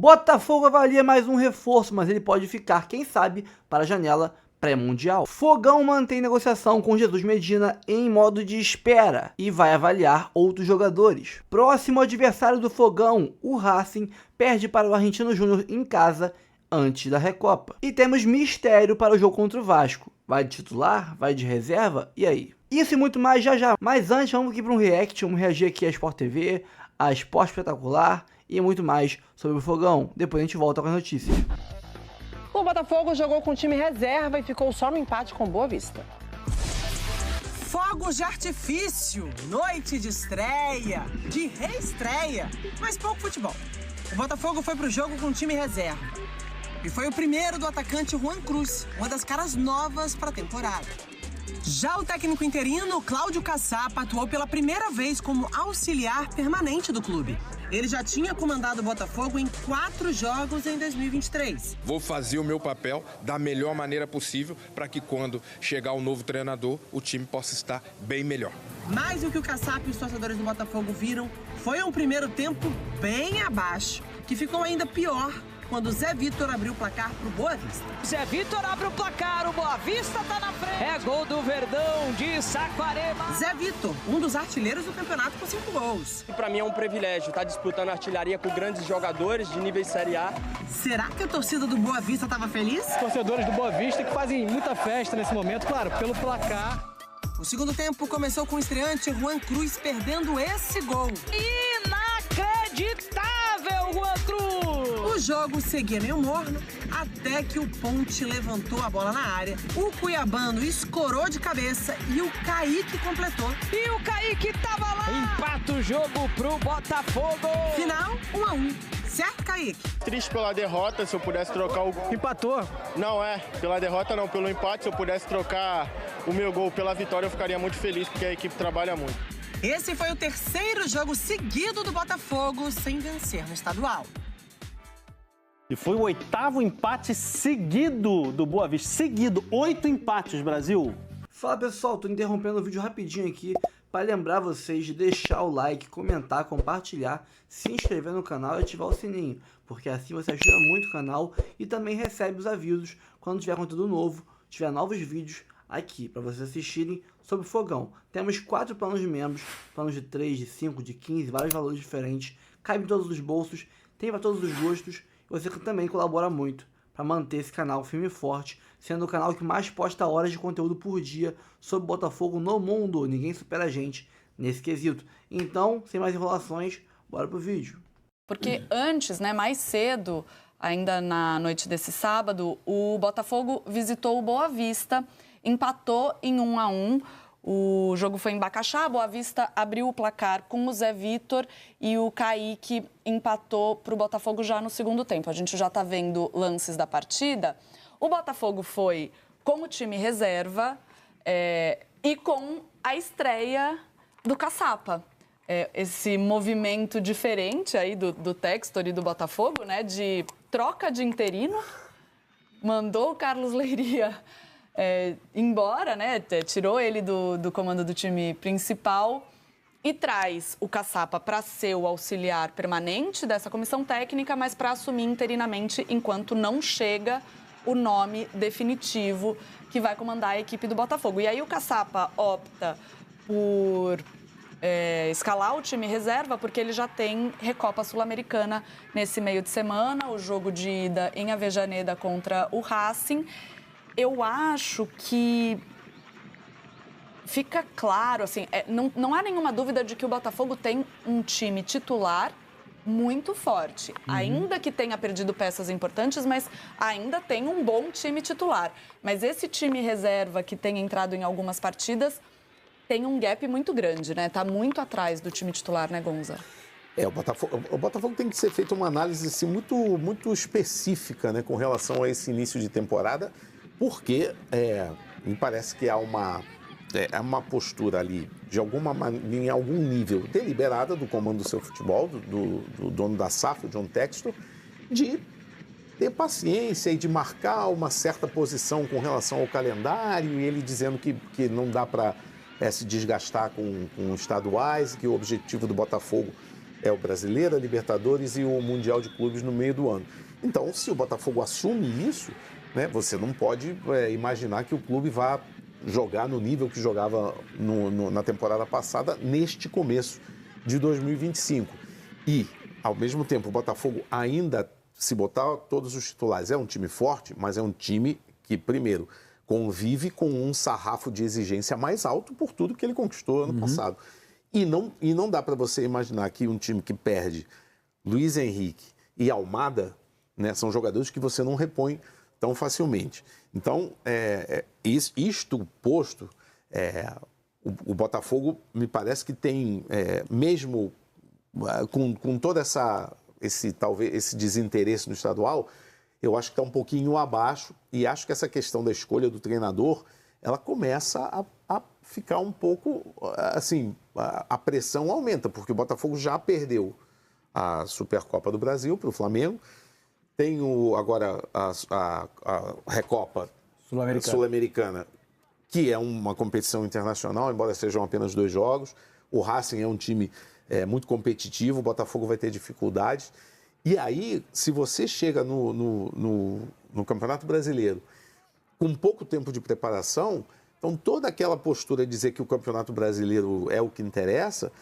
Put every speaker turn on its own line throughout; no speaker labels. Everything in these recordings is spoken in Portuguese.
Botafogo avalia mais um reforço, mas ele pode ficar, quem sabe, para a janela pré-mundial. Fogão mantém negociação com Jesus Medina em modo de espera e vai avaliar outros jogadores. Próximo adversário do Fogão, o Racing, perde para o Argentino Júnior em casa antes da Recopa. E temos mistério para o jogo contra o Vasco. Vai de titular? Vai de reserva? E aí? Isso e muito mais já já. Mas antes, vamos aqui para um react, vamos reagir aqui à Sport TV, a Sport Espetacular e muito mais sobre o Fogão. Depois a gente volta com as notícias.
O Botafogo jogou com time reserva e ficou só no empate com Boa Vista.
Fogos de artifício, noite de estreia, de reestreia, mas pouco futebol. O Botafogo foi pro jogo com time reserva. E foi o primeiro do atacante Juan Cruz, uma das caras novas para a temporada. Já o técnico interino, Cláudio Caçapa, atuou pela primeira vez como auxiliar permanente do clube. Ele já tinha comandado o Botafogo em 4 jogos em 2023.
Vou fazer o meu papel da melhor maneira possível para que quando chegar o novo treinador, o time possa estar bem melhor.
Mas o que o Caçapa e os torcedores do Botafogo viram foi um primeiro tempo bem abaixo, que ficou ainda pior quando o Zé Vitor abriu o placar pro Boa Vista.
Zé Vitor abre o placar, o Boa Vista tá na frente. É gol do Verdão de Saquarema.
Zé Vitor, um dos artilheiros do campeonato com 5 gols.
Para mim é um privilégio estar disputando artilharia com grandes jogadores de nível Série A.
Será que a torcida do Boa Vista estava feliz?
Torcedores do Boa Vista que fazem muita festa nesse momento, claro, pelo placar.
O segundo tempo começou com o estreante Juan Cruz perdendo esse gol.
Inacreditável, Juan Cruz!
O jogo seguia meio morno, até que o Ponte levantou a bola na área. O cuiabano escorou de cabeça e o Kaique completou.
E o Kaique tava lá! Empata o jogo pro Botafogo!
Final, 1-1. Certo, Kaique?
Triste pela derrota, se eu pudesse trocar o...
Empatou?
Não, pela derrota não, pelo empate. Se eu pudesse trocar o meu gol pela vitória, eu ficaria muito feliz, porque a equipe trabalha muito.
Esse foi o 3º jogo seguido do Botafogo sem vencer no estadual.
E foi o 8º empate seguido do Boa Vista. Seguido, 8 empates, Brasil.
Fala pessoal, tô interrompendo o vídeo rapidinho aqui para lembrar vocês de deixar o like, comentar, compartilhar, se inscrever no canal e ativar o sininho, porque assim você ajuda muito o canal e também recebe os avisos quando tiver conteúdo novo, tiver novos vídeos aqui para vocês assistirem sobre o Fogão. Temos 4 planos de membros, planos de 3, de 5, de 15, vários valores diferentes, cabe em todos os bolsos, tem para todos os gostos. Você também colabora muito para manter esse canal firme e forte, sendo o canal que mais posta horas de conteúdo por dia sobre Botafogo no mundo. Ninguém supera a gente nesse quesito. Então, sem mais enrolações, bora pro vídeo.
Porque antes, mais cedo, ainda na noite desse sábado, o Botafogo visitou o Boa Vista, empatou em 1-1. O jogo foi em Bacaxá, a Boa Vista abriu o placar com o Zé Vitor e o Kaique empatou para o Botafogo já no segundo tempo. A gente já está vendo lances da partida. O Botafogo foi com o time reserva e com a estreia do Caçapa. Esse movimento diferente aí do Textor e do Botafogo, de troca de interino, mandou o Carlos Leiria embora, tirou ele do comando do time principal e traz o Caçapa para ser o auxiliar permanente dessa comissão técnica, mas para assumir interinamente enquanto não chega o nome definitivo que vai comandar a equipe do Botafogo. E aí o Caçapa opta por escalar o time reserva, porque ele já tem Recopa Sul-Americana nesse meio de semana, o jogo de ida em Avejaneda contra o Racing. Eu acho que fica claro, não há nenhuma dúvida de que o Botafogo tem um time titular muito forte. Ainda que tenha perdido peças importantes, mas ainda tem um bom time titular. Mas esse time reserva que tem entrado em algumas partidas tem um gap muito grande, Tá muito atrás do time titular, Gonza?
O Botafogo tem que ser feita uma análise muito, muito específica, com relação a esse início de temporada. Porque me parece que há uma postura ali, em algum nível, deliberada do comando do seu futebol, do dono da SAF, o John Textor, de ter paciência e de marcar uma certa posição com relação ao calendário, e ele dizendo que não dá para se desgastar com estaduais, que o objetivo do Botafogo É o Brasileiro, a Libertadores e o Mundial de Clubes no meio do ano. Então, se o Botafogo assume isso, né, você não pode imaginar que o clube vá jogar no nível que jogava na temporada passada, neste começo de 2025. E, ao mesmo tempo, o Botafogo ainda, se botar todos os titulares, é um time forte, mas é um time que, primeiro, convive com um sarrafo de exigência mais alto por tudo que ele conquistou ano passado. E não dá para você imaginar que um time que perde Luiz Henrique e Almada, né, são jogadores que você não repõe tão facilmente. Então, isto posto, o Botafogo me parece que tem, mesmo com todo esse desinteresse no estadual, eu acho que está um pouquinho abaixo e acho que essa questão da escolha do treinador, ela começa a ficar um pouco, assim, a pressão aumenta, porque o Botafogo já perdeu a Supercopa do Brasil para o Flamengo, tem agora a Recopa Sul-Americana, que é uma competição internacional, embora sejam apenas 2 jogos. O Racing é um time muito competitivo, o Botafogo vai ter dificuldades. E aí, se você chega no Campeonato Brasileiro com pouco tempo de preparação, então toda aquela postura de dizer que o Campeonato Brasileiro é o que interessa,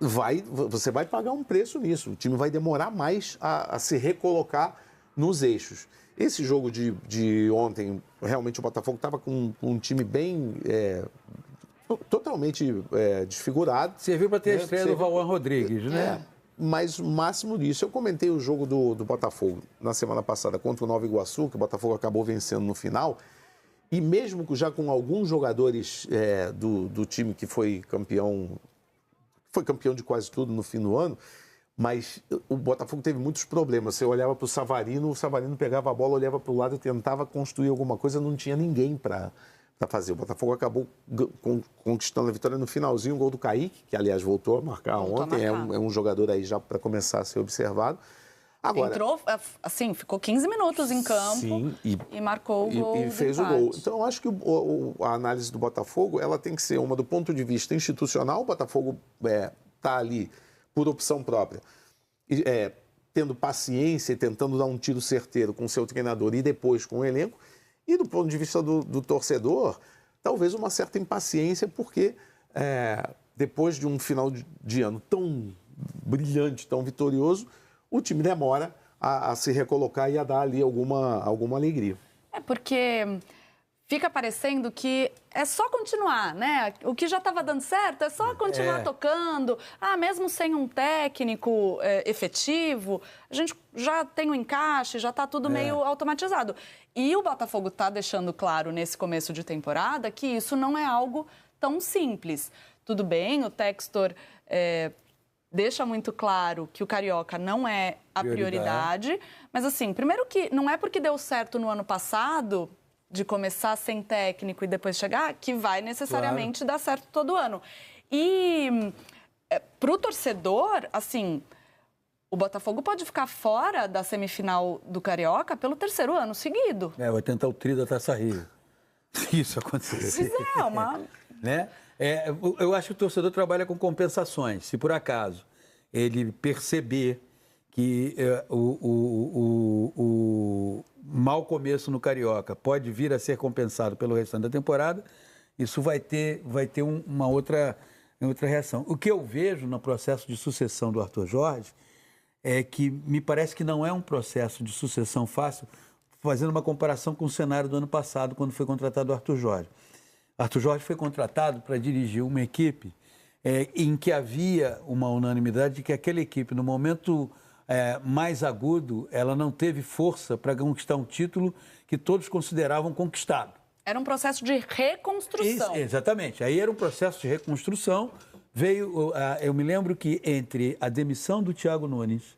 você vai pagar um preço nisso. O time vai demorar mais a se recolocar nos eixos. Esse jogo de ontem, realmente o Botafogo estava com um time bem totalmente desfigurado.
Serviu para ter a estreia do Valwan Rodrigues, né?
Mas o máximo disso, eu comentei o jogo do Botafogo na semana passada contra o Nova Iguaçu, que o Botafogo acabou vencendo no final, e mesmo já com alguns jogadores do time que foi campeão de quase tudo no fim do ano, mas o Botafogo teve muitos problemas. Você olhava para o Savarino pegava a bola, olhava para o lado e tentava construir alguma coisa, não tinha ninguém para fazer. O Botafogo acabou conquistando a vitória no finalzinho, o gol do Kaique, que aliás voltou a marcar ontem, é um jogador aí já para começar a ser observado. Agora,
entrou, assim, ficou 15 minutos em campo,
sim,
e marcou o gol
e fez o gol. Então, eu acho que a análise do Botafogo, ela tem que ser uma do ponto de vista institucional. O Botafogo está ali por opção própria, tendo paciência e tentando dar um tiro certeiro com o seu treinador e depois com o elenco. E do ponto de vista do torcedor, talvez uma certa impaciência, porque depois de um final de ano tão brilhante, tão vitorioso, o time demora a se recolocar e a dar ali alguma alegria.
Porque fica parecendo que é só continuar, né? O que já estava dando certo é só continuar tocando. Mesmo sem um técnico efetivo, a gente já tem um encaixe, já está tudo meio automatizado. E o Botafogo está deixando claro nesse começo de temporada que isso não é algo tão simples. Tudo bem, o Textor deixa muito claro que o Carioca não é a prioridade. Mas, assim, primeiro que não é porque deu certo no ano passado, de começar sem técnico e depois chegar, que vai necessariamente dar certo todo ano. E para o torcedor, assim, o Botafogo pode ficar fora da semifinal do Carioca pelo 3º ano seguido.
Vai tentar o tri da Taça Rio. Se isso acontecer. Né? Eu acho que o torcedor trabalha com compensações. Se por acaso ele perceber que o mau começo no Carioca pode vir a ser compensado pelo restante da temporada, isso vai ter uma outra reação. O que eu vejo no processo de sucessão do Arthur Jorge é que me parece que não é um processo de sucessão fácil, fazendo uma comparação com o cenário do ano passado, quando foi contratado o Arthur Jorge. Arthur Jorge foi contratado para dirigir uma equipe em que havia uma unanimidade de que aquela equipe, no momento mais agudo, ela não teve força para conquistar um título que todos consideravam conquistado.
Era um processo de reconstrução.
Exatamente. Aí era um processo de reconstrução. Eu me lembro que entre a demissão do Thiago Nunes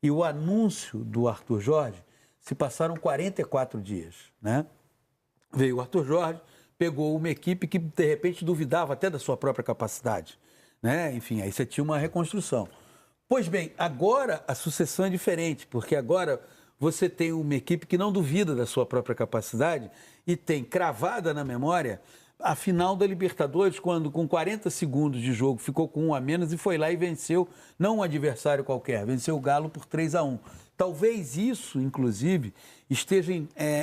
e o anúncio do Arthur Jorge, se passaram 44 dias, né? Veio o Arthur Jorge, pegou uma equipe que, de repente, duvidava até da sua própria capacidade, né? Enfim, aí você tinha uma reconstrução. Pois bem, agora a sucessão é diferente, porque agora você tem uma equipe que não duvida da sua própria capacidade e tem cravada na memória a final da Libertadores, quando com 40 segundos de jogo ficou com 1 a menos e foi lá e venceu, não um adversário qualquer, venceu o Galo por 3-1. Talvez isso, inclusive, esteja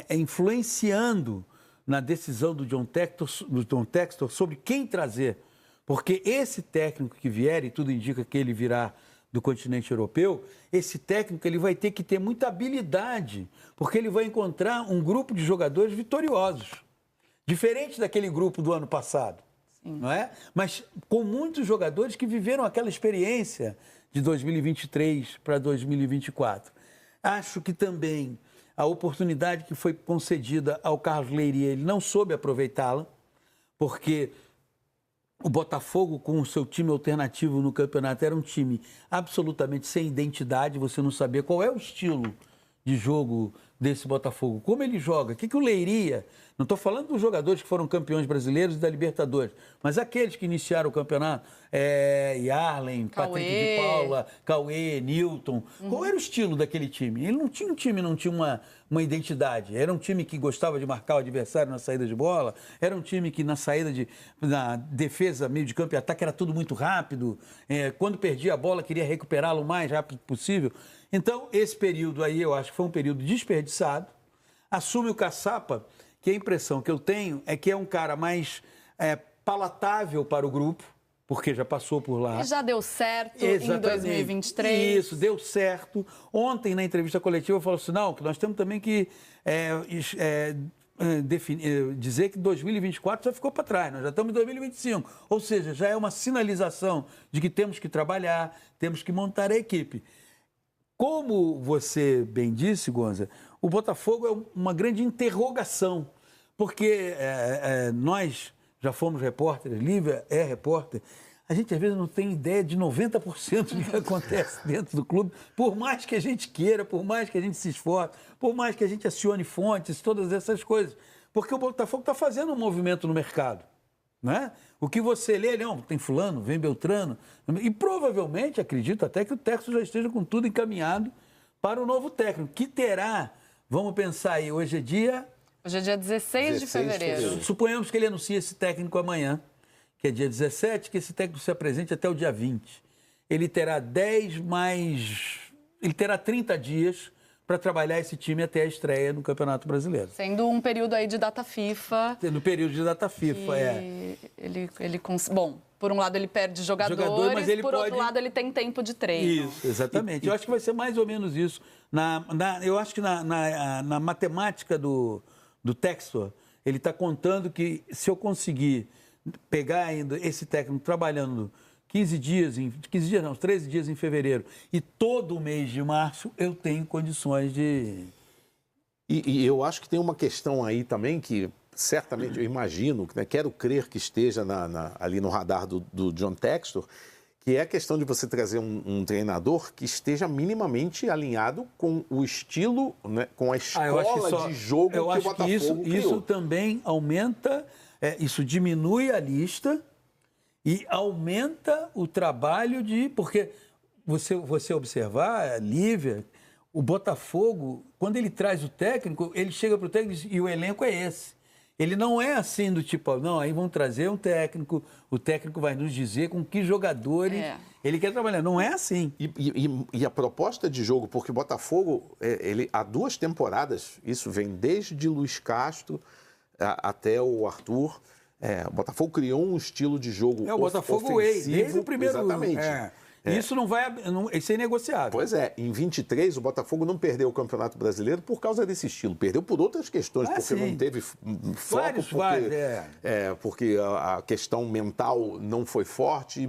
influenciando na decisão do John Textor sobre quem trazer. Porque esse técnico que vier, e tudo indica que ele virá do continente europeu, esse técnico ele vai ter que ter muita habilidade, porque ele vai encontrar um grupo de jogadores vitoriosos, diferente daquele grupo do ano passado, não é? Mas com muitos jogadores que viveram aquela experiência de 2023 para 2024. Acho que também a oportunidade que foi concedida ao Carlos Leiria, ele não soube aproveitá-la, porque o Botafogo, com o seu time alternativo no campeonato, era um time absolutamente sem identidade, você não sabia qual é o estilo de jogo desse Botafogo, como ele joga, o que o Leiria... Não estou falando dos jogadores que foram campeões brasileiros e da Libertadores, mas aqueles que iniciaram o campeonato, Yarlen, Patrick de Paula, Cauê, Newton. Qual era o estilo daquele time? Ele não tinha um time, não tinha uma identidade. Era um time que gostava de marcar o adversário na saída de bola, era um time que na defesa, meio de campo e ataque era tudo muito rápido. Quando perdia a bola, queria recuperá-lo o mais rápido possível. Então, esse período aí, eu acho que foi um período desperdiçado. Assume o Caçapa, que a impressão que eu tenho é que é um cara mais palatável para o grupo, porque já passou por lá.
E já deu certo
Exatamente.
Em 2023.
Isso, deu certo. Ontem, na entrevista coletiva, falou assim, não, que nós temos também que dizer que 2024 já ficou para trás, nós já estamos em 2025. Ou seja, já é uma sinalização de que temos que trabalhar, temos que montar a equipe. Como você bem disse, Gonza, o Botafogo é uma grande interrogação, porque nós já fomos repórteres, Lívia é repórter, a gente às vezes não tem ideia de 90% do que acontece dentro do clube, por mais que a gente queira, por mais que a gente se esforce, por mais que a gente acione fontes, todas essas coisas, porque o Botafogo está fazendo um movimento no mercado. Não é? O que você lê, não, tem fulano, vem Beltrano, e provavelmente, acredito até que o Textor já esteja com tudo encaminhado para o novo técnico, que terá, vamos pensar aí, hoje é dia
16 de fevereiro.
Suponhamos que ele anuncie esse técnico amanhã, que é dia 17, que esse técnico se apresente até o dia 20. Ele terá 30 dias para trabalhar esse time até a estreia no Campeonato Brasileiro.
Sendo um período aí de data FIFA.
Sendo período de data FIFA,
Bom, por um lado ele perde jogadores,
mas ele
outro lado ele tem tempo de treino.
Isso, exatamente. Eu acho que vai ser mais ou menos isso. Eu acho que na matemática do Textor, ele está contando que se eu conseguir pegar ainda esse técnico trabalhando 13 dias em fevereiro e todo o mês de março, eu tenho condições de...
E eu acho que tem uma questão aí também que certamente eu imagino, né, quero crer que esteja ali no radar do John Textor, que é a questão de você trazer um treinador que esteja minimamente alinhado com o estilo, né, com a escola de jogo que o Botafogo criou.
Isso também aumenta, isso diminui a lista e aumenta o trabalho porque você observar, Lívia, o Botafogo, quando ele traz o técnico, ele chega para o técnico e o elenco é esse. Ele não é assim do tipo, não, aí vão trazer um técnico, o técnico vai nos dizer com que jogadores ele quer trabalhar. Não é assim.
E a proposta de jogo, porque o Botafogo, ele há 2 temporadas, isso vem desde Luiz Castro até o Arthur, o Botafogo criou um estilo de jogo ofensivo.
O Botafogo desde o primeiro...
Exatamente.
Isso isso é inegociável.
Pois é, em 23 o Botafogo não perdeu o Campeonato Brasileiro por causa desse estilo, perdeu por outras questões, porque não teve foco, porque a questão mental não foi forte,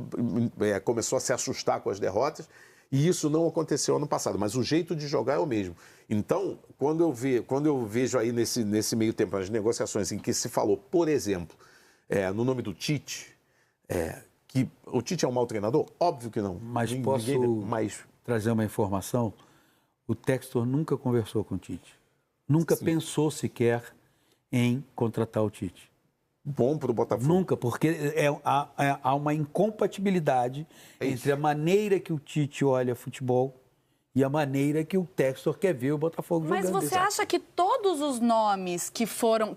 começou a se assustar com as derrotas, e isso não aconteceu ano passado, mas o jeito de jogar é o mesmo. Então, quando eu vejo aí nesse meio tempo as negociações em que se falou, por exemplo, no nome do Tite, que o Tite é um mau treinador? Óbvio que não.
Mas posso trazer uma informação? O Textor nunca conversou com o Tite. Nunca pensou sequer em contratar o Tite.
Bom para o Botafogo.
Nunca, porque há uma incompatibilidade entre a maneira que o Tite olha futebol e a maneira que o Textor quer ver o Botafogo
Mas
jogando.
você acha que todos os nomes que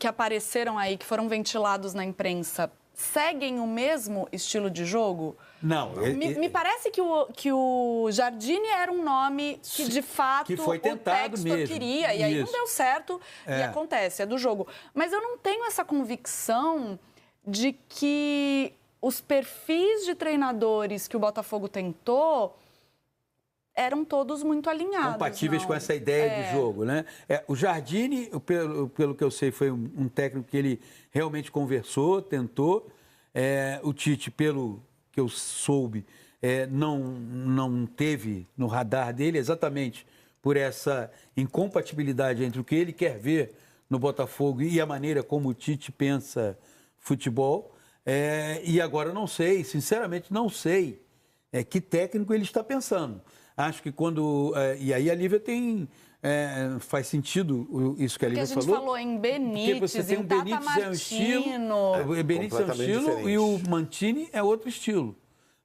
apareceram aí, que foram ventilados na imprensa, seguem o mesmo estilo de jogo?
Não.
Me parece que o Jardine era um nome que, de fato,
que foi tentado
o Textor
mesmo.
queria. E aí não deu certo e acontece, é do jogo. Mas eu não tenho essa convicção de que os perfis de treinadores que o Botafogo tentou eram todos muito alinhados.
Compatíveis com essa ideia de jogo, né? O Jardine, pelo que eu sei, foi um técnico que ele realmente conversou, tentou. O Tite, pelo que eu soube, não teve no radar dele, exatamente por essa incompatibilidade entre o que ele quer ver no Botafogo e a maneira como o Tite pensa futebol. E agora não sei, sinceramente não sei que técnico ele está pensando. Acho que quando... e aí a Lívia tem... faz sentido isso que a Lívia falou.
Porque a gente falou em Benítez,
você tem
em
o Benítez
Tata
é um estilo, o Benítez é um estilo
diferente.
e o Mancini é outro estilo.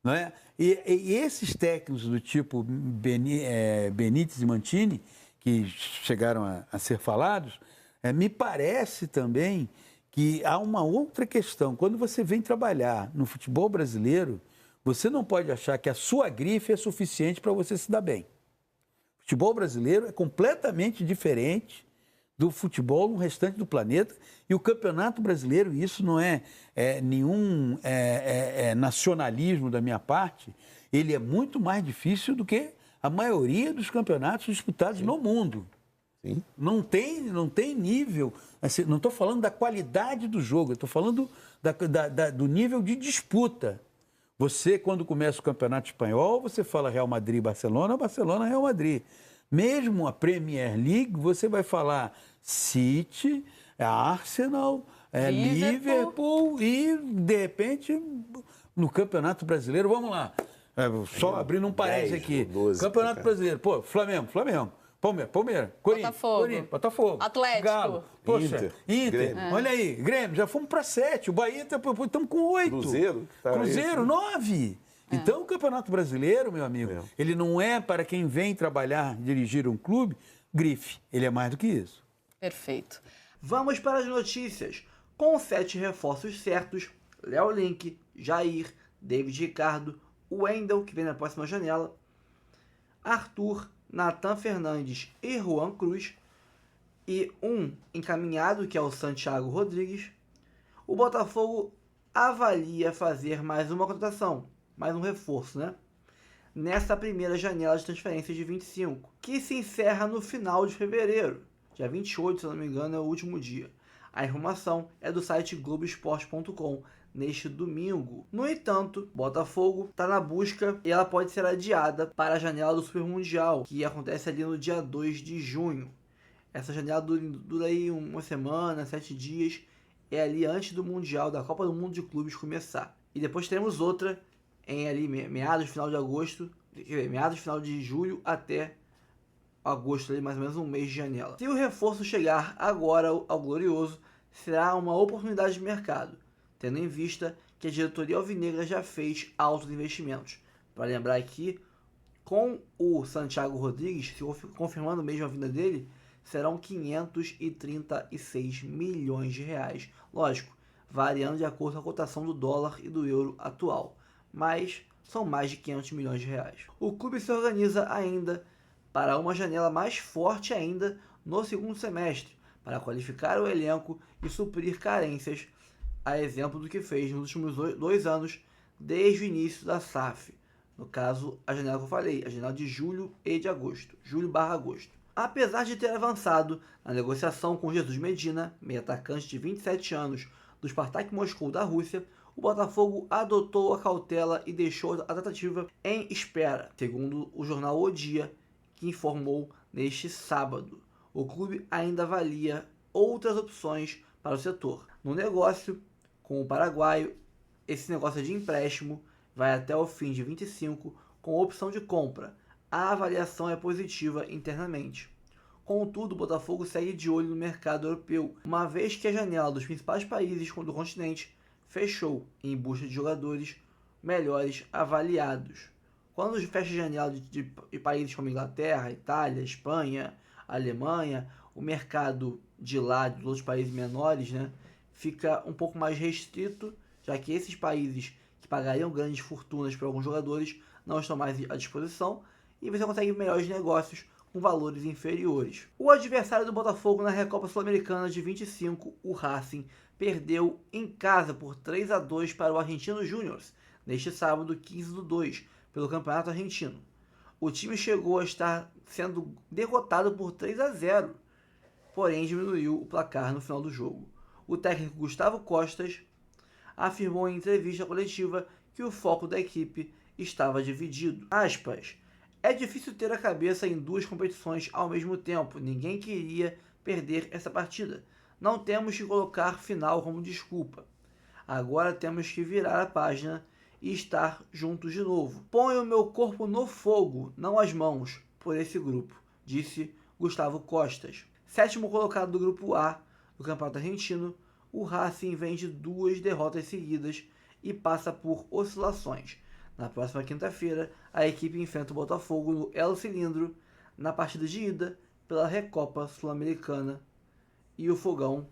Não é? E esses técnicos do tipo Benítez e Mancini, que chegaram a ser falados, me parece também que há uma outra questão. Quando você vem trabalhar no futebol brasileiro, você não pode achar que a sua grife é suficiente para você se dar bem. O futebol brasileiro é completamente diferente do futebol no restante do planeta e o Campeonato Brasileiro, e isso não é nenhum nacionalismo da minha parte, ele é muito mais difícil do que a maioria dos campeonatos disputados no mundo. Sim. Não tem nível, assim, não estou falando da qualidade do jogo, eu estou falando do nível de disputa. Você, quando começa o Campeonato Espanhol, você fala Real Madrid, Barcelona, Barcelona, Real Madrid. Mesmo a Premier League, você vai falar City, Arsenal, Liverpool e, de repente, no Campeonato Brasileiro, vamos lá, só abrindo um parênteses aqui.
12,
Campeonato Brasileiro, Flamengo, Palmeiras, Corinthians, Botafogo,
Atlético,
Galo, Inter. Olha aí, Grêmio, já fomos para 7, o Bahia estamos com 8. Cruzeiro, 9. Então, o Campeonato Brasileiro, meu amigo, ele não é para quem vem trabalhar, dirigir um clube, grife. Ele é mais do que isso.
Perfeito.
Vamos para as notícias. Com 7 reforços certos, Léo Link, Jair, David Ricardo, Wendel, que vem na próxima janela, Arthur, Nathan Fernandes e Juan Cruz, e um encaminhado, que é o Santiago Rodrigues, o Botafogo avalia fazer mais uma contratação, mais um reforço, né? Nessa primeira janela de transferências de 25, que se encerra no final de fevereiro. Dia 28, se não me engano, é o último dia. A informação é do site Globoesporte.com, neste domingo. No entanto, Botafogo está na busca e ela pode ser adiada para a janela do Super Mundial, que acontece ali no dia 2 de junho. Essa janela dura aí uma semana, 7 dias, é ali antes do Mundial, da Copa do Mundo de Clubes começar. E depois teremos outra em ali meados, final de agosto, meados, final de julho até agosto, ali, mais ou menos um mês de janela. Se o reforço chegar agora ao Glorioso, será uma oportunidade de mercado, tendo em vista que a diretoria alvinegra já fez altos investimentos. Para lembrar aqui, com o Santiago Rodrigues, se confirmando mesmo a vinda dele, serão 536 milhões de reais. Lógico, variando de acordo com a cotação do dólar e do euro atual, mas são mais de 500 milhões de reais. O clube se organiza ainda para uma janela mais forte ainda no segundo semestre, para qualificar o elenco e suprir carências, a exemplo do que fez nos últimos 2 anos, desde o início da SAF. No caso, a janela que eu falei, a janela de julho e de agosto, julho/agosto. Apesar de ter avançado na negociação com Jesus Medina, meio atacante de 27 anos do Spartak Moscou da Rússia, o Botafogo adotou a cautela e deixou a tratativa em espera, segundo o jornal O Dia, que informou neste sábado. O clube ainda avalia outras opções para o setor. No negócio com o paraguaio, esse negócio de empréstimo vai até o fim de 25 com opção de compra. A avaliação é positiva internamente. Contudo, o Botafogo segue de olho no mercado europeu, uma vez que a janela dos principais países do continente fechou em busca de jogadores melhores avaliados. Quando fecha a janela de países como Inglaterra, Itália, Espanha, Alemanha, o mercado de lá, dos outros países menores, né, fica um pouco mais restrito, já que esses países que pagariam grandes fortunas para alguns jogadores não estão mais à disposição e você consegue melhores negócios com valores inferiores. O adversário do Botafogo na Recopa Sul-Americana de 25, o Racing, perdeu em casa por 3-2 para o Argentinos Júniors, neste sábado 15/2, pelo Campeonato Argentino. O time chegou a estar sendo derrotado por 3-0, porém diminuiu o placar no final do jogo. O técnico Gustavo Costas afirmou em entrevista coletiva que o foco da equipe estava dividido. Aspas, é difícil ter a cabeça em duas competições ao mesmo tempo. Ninguém queria perder essa partida. Não temos que colocar final como desculpa. Agora temos que virar a página e estar juntos de novo. Ponho o meu corpo no fogo, não as mãos, por esse grupo, disse Gustavo Costas. Sétimo colocado do grupo A do Campeonato Argentino, o Racing vem de 2 derrotas seguidas e passa por oscilações. Na próxima quinta-feira, a equipe enfrenta o Botafogo no El Cilindro na partida de ida pela Recopa Sul-Americana. E o Fogão,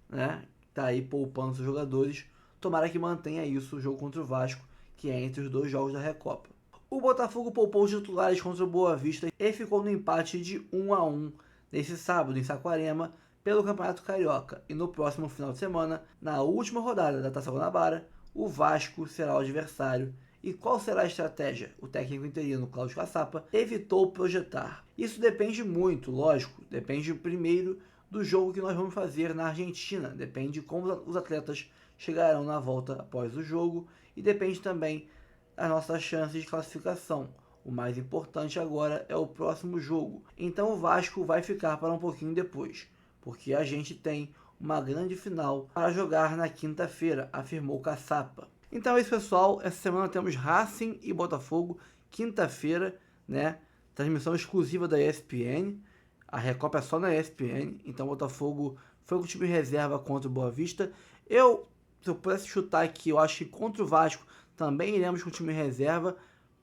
né, tá aí poupando seus jogadores. Tomara que mantenha isso o jogo contra o Vasco, que é entre os 2 jogos da Recopa. O Botafogo poupou os titulares contra o Boa Vista e ficou no empate de 1-1 nesse sábado em Saquarema pelo Campeonato Carioca. E no próximo final de semana, na última rodada da Taça Guanabara, o Vasco será o adversário. E qual será a estratégia? O técnico interino Cláudio Caçapa evitou projetar. Isso depende muito, lógico, depende primeiro do jogo que nós vamos fazer na Argentina, depende de como os atletas chegarão na volta após o jogo e depende também das nossas chances de classificação. O mais importante agora é o próximo jogo. Então o Vasco vai ficar para um pouquinho depois, porque a gente tem uma grande final para jogar na quinta-feira, afirmou Caçapa. Então é isso, pessoal. Essa semana temos Racing e Botafogo, quinta-feira, né? Transmissão exclusiva da ESPN. A Recopa é só na ESPN, então o Botafogo foi com o time reserva contra o Boa Vista. Se eu pudesse chutar aqui, eu acho que contra o Vasco também iremos com o time reserva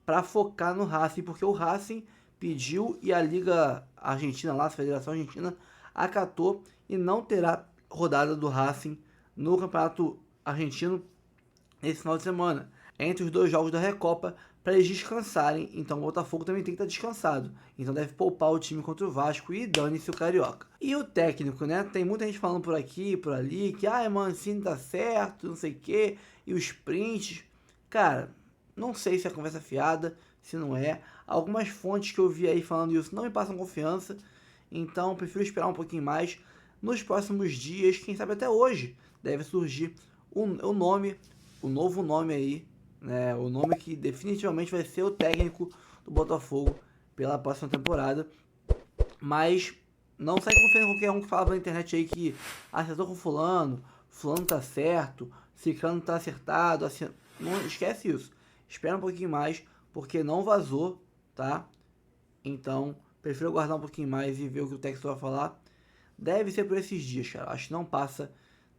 para focar no Racing, porque o Racing pediu e a Liga Argentina, lá, a Federação Argentina, acatou e não terá rodada do Racing no Campeonato Argentino nesse final de semana, entre os 2 jogos da Recopa, para eles descansarem. Então o Botafogo também tem que estar descansado, então deve poupar o time contra o Vasco e dane-se o Carioca. E o técnico, né, tem muita gente falando por aqui, por ali, que Mancini tá certo, não sei o que, e os prints, cara, não sei se é conversa fiada, se não é. Algumas fontes que eu vi aí falando isso não me passam confiança, então prefiro esperar um pouquinho mais. Nos próximos dias, quem sabe até hoje, deve surgir o novo nome aí, né, o nome que definitivamente vai ser o técnico do Botafogo pela próxima temporada. Mas não sai confiando em qualquer um que fala na internet aí que acertou com fulano tá certo, ciclano tá acertado, assim, não esquece isso. Espera um pouquinho mais, porque não vazou, tá? Então, prefiro aguardar um pouquinho mais e ver o que o técnico vai falar. Deve ser por esses dias, cara. Acho que não passa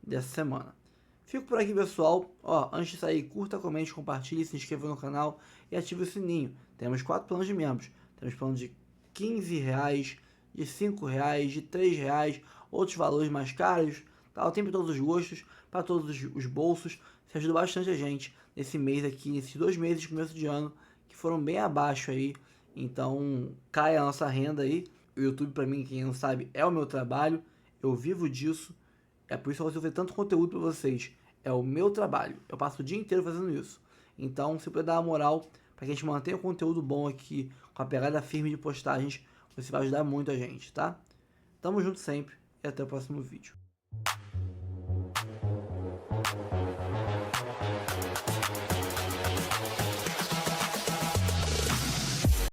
dessa semana. Fico por aqui, pessoal. Antes de sair, curta, comente, compartilhe, se inscreva no canal e ative o sininho. Temos 4 planos de membros. Temos plano de R$15, de R$5, de R$3, outros valores mais caros. Tá? Tem para todos os gostos, para todos os bolsos. Isso ajuda bastante a gente nesse mês aqui, nesses 2 meses de começo de ano, que foram bem abaixo aí. Então, cai a nossa renda aí. O YouTube, para mim, quem não sabe, é o meu trabalho. Eu vivo disso. É por isso que eu vou fazer tanto conteúdo para vocês. É o meu trabalho. Eu passo o dia inteiro fazendo isso. Então, se puder dar uma moral para que a gente mantenha o conteúdo bom aqui, com a pegada firme de postagens, você vai ajudar muito a gente, tá? Tamo junto sempre e até o próximo vídeo.